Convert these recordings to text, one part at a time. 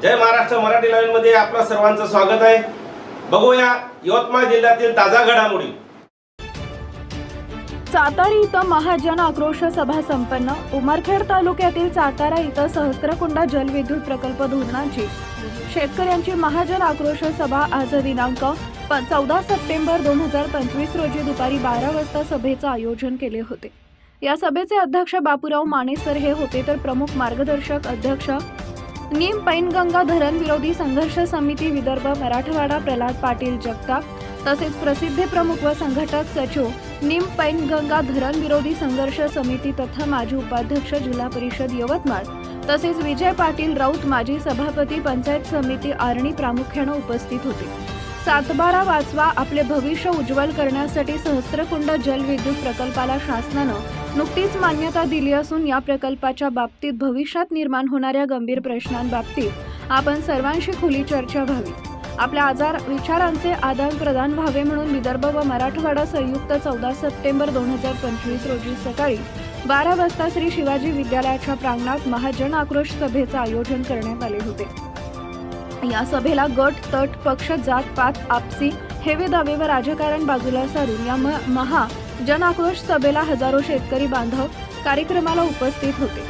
जय Maharashtra Marathi live मध्ये आपलं सर्वांचं स्वागत आहे। बघूया यवतमाळ जिल्ह्यातील ताजा घडामोडी। सातारा इथं महाजन आक्रोश सभा संपन्न। उमरखेड तालुक्यातील सातारा इथं सहस्त्रकुंड जलविद्युत प्रकल्प धोरणाची शेतकऱ्यांची महाजन आक्रोश सभा आज दिनांक 14 सप्टेंबर 2025 रोजी दुपारी 12 वाजता सभेचं आयोजन केले होते। या सभेचे अध्यक्ष बापूराव माने सर हे होते, तर प्रमुख मार्गदर्शक अध्यक्ष नीम पैनगंगा धरण विरोधी संघर्ष समिती विदर्भ मराठवाडा प्रल्हाद पाटील जगताप, तसेच प्रसिद्धी प्रमुख व संघटक सचिव नीम पैनगंगा धरण विरोधी संघर्ष समिती तथा माजी उपाध्यक्ष जिल्हा परिषद यवतमाळ, तसेच विजय पाटील राऊत माजी सभापती पंचायत समिती आर्णी प्रामुख्याने उपस्थित होते। सातबारा वाचवा आपले भविष्य उज्ज्वल करण्यासाठी सहस्त्रकुंड जलविद्युत प्रकल्पाला शासनानं नुकतीच मान्यता दिली असून या प्रकल्पाच्या बाबतीत भविष्यात निर्माण होणाऱ्या गंभीर प्रश्नांबाबतीत आपण सर्वांशी खुली चर्चा व्हावी, आपल्या विचारांचे आदान प्रदान व्हावे म्हणून विदर्भ व मराठवाडा संयुक्त 14 सप्टेंबर 2025 रोजी सकाळी 12 वाजता श्री शिवाजी विद्यालयाच्या प्रांगणात महाजन आक्रोश सभेचे आयोजन करण्यात आले होते। या सभेला गट, तट, पक्ष, जात पात, आपसी हेवे दावे व राजकारण बाजूला सारून या महाजन आक्रोश सभेला हजारो शेतकरी बांधव कार्यक्रमाला उपस्थित होते।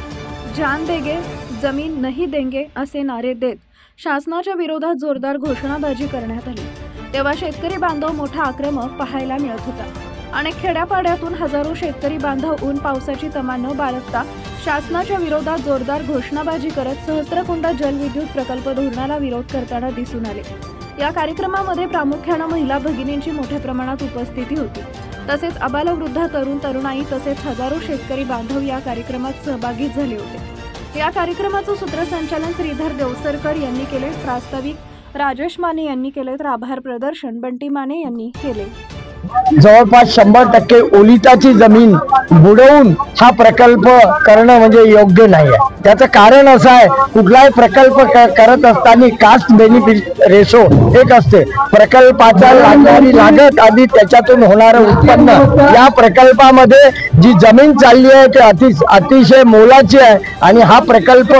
जान देंगे जमीन नहीं देंगे असे नारे देत शासनाच्या विरोधात जोरदार घोषणाबाजी करण्यात आली। तेव्हा शेतकरी बांधव मोठा आक्रमक पाहायला मिळत होता। अनेक खेड्यापाड्यातून हजारो शेतकरी बांधव ऊन पावसाची तमा न बाळगता शासनाच्या विरोधात जोरदार घोषणाबाजी करत सहस्त्रकुंड जलविद्युत प्रकल्प धोरणाला विरोध करताना दिसून आले। या कार्यक्रमामध्ये प्रामुख्याने महिला भगिनींची मोठ्या प्रमाणात उपस्थिती होती, तसेच आबालवृद्ध तरुण तरुणाई तसेच हजारो शेतकरी बांधव या कार्यक्रमात सहभागी झाले होते। या कार्यक्रमाचं सूत्रसंचालन श्रीधर देवसरकर यांनी केले, प्रास्ताविक राजेश माने यांनी केले, तर आभार प्रदर्शन बंटी माने यांनी केले। जवळपास 100% ओलिताची जमीन बुडवून हा प्रकल्प करणं म्हणजे योग्य नाही आहे। त्याचं कारण असं आहे, कुठलाही प्रकल्प करत असताना कास्ट बेनिफिट रेशो एक असते। प्रकल्पाच्या लागणारी लागत आधी त्याच्यातून होणारं उत्पन्न, या प्रकल्पामध्ये जी जमीन चालली आहे ती अतिशय मोलाची आहे आणि हा प्रकल्प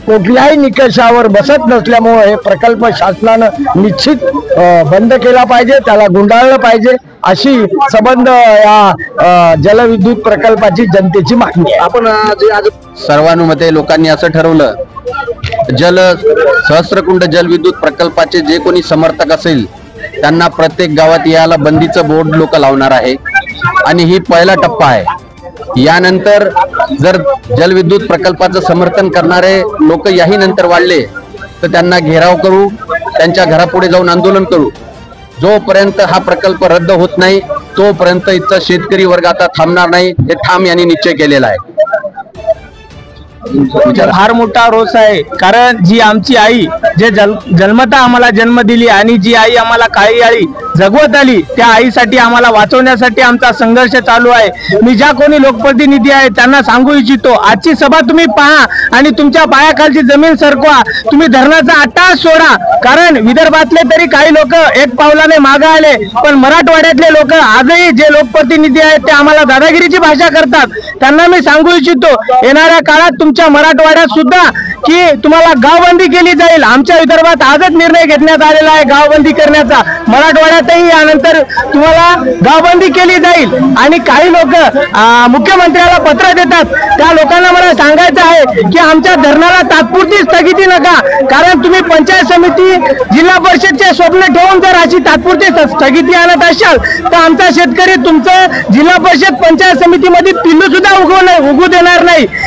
कुठल्याही निकषावर बसत नसल्यामुळे हे प्रकल्प शासनानं निश्चित बंद केला पाहिजे, त्याला गुंडाळलं पाहिजे अशी संबंध या जलविद्युत प्रकल्पाची जनतेची मागणी आहे। आपण आज सर्वानुमते लोकांनी असं ठरवलं, सहस्त्रकुंड जलविद्युत प्रकल्पाचे जे कोणी समर्थक असेल त्यांना प्रत्येक गावात याला बंदीचं बोर्ड लोक लावणार आहे आणि ही पहिला टप्पा आहे। यानंतर जर जलविद्युत प्रकल्पाचं समर्थन करणारे लोक याही नंतर वाढले तर त्यांना घेराव करू, त्यांच्या घरापुढे जाऊन आंदोलन करू। जोपर्यंत हा प्रकल्प रद्द होत नाही तोपर्यंत इथं शेतकरी वर्ग आता थांबणार नाही, हे ठाम यांनी निश्चय केलेला आहे। फार मोठा रोष आहे, कारण जी आमची आई जे जन्मता आम्हाला जन्म दिली आणि जी आई आम्हाला काही आई जगवत आली, त्या आईसाठी आम्हाला वाचवण्यासाठी आमचा संघर्ष चालू आहे। मी ज्या कोणी लोकप्रतिनिधी आहे त्यांना सांगू इच्छितो, आजची सभा तुम्ही पहा आणि तुमच्या पायाखालची जमीन सरकवा, तुम्ही धरणाचा अट्टास सोडा, कारण विदर्भातले तरी काही लोक एक पावलाने मागे आले, पण मराठवाड्यातले लोक आजही जे लोकप्रतिनिधी आहेत ते आम्हाला दादागिरीची भाषा करतात। त्यांना मी सांगू इच्छितो, येणाऱ्या काळात तुमच्या मराठवाड्यात सुद्धा की तुम्हाला गावबंदी केली जाईल। आमच्या विदर्भात आजच निर्णय घेण्यात आलेला आहे गावबंदी करण्याचा, मराठवाड्यातही यानंतर तुम्हाला गावबंदी केली जाईल। आणि काही लोक मुख्यमंत्र्याला पत्र देतात, त्या लोकांना मला सांगायचं आहे की आमच्या धरणाला तात्पुरती स्थगिती नका, कारण तुम्ही पंचायत समिती जिल्हा परिषदचे स्वप्न ठेवून जर अशी तात्पुरती स्थगिती आणत असाल तर आमचा शेतकरी तुमचं जिल्हा परिषद पंचायत समितीमध्ये पिल्लू सुद्धा उगू देणार नाही।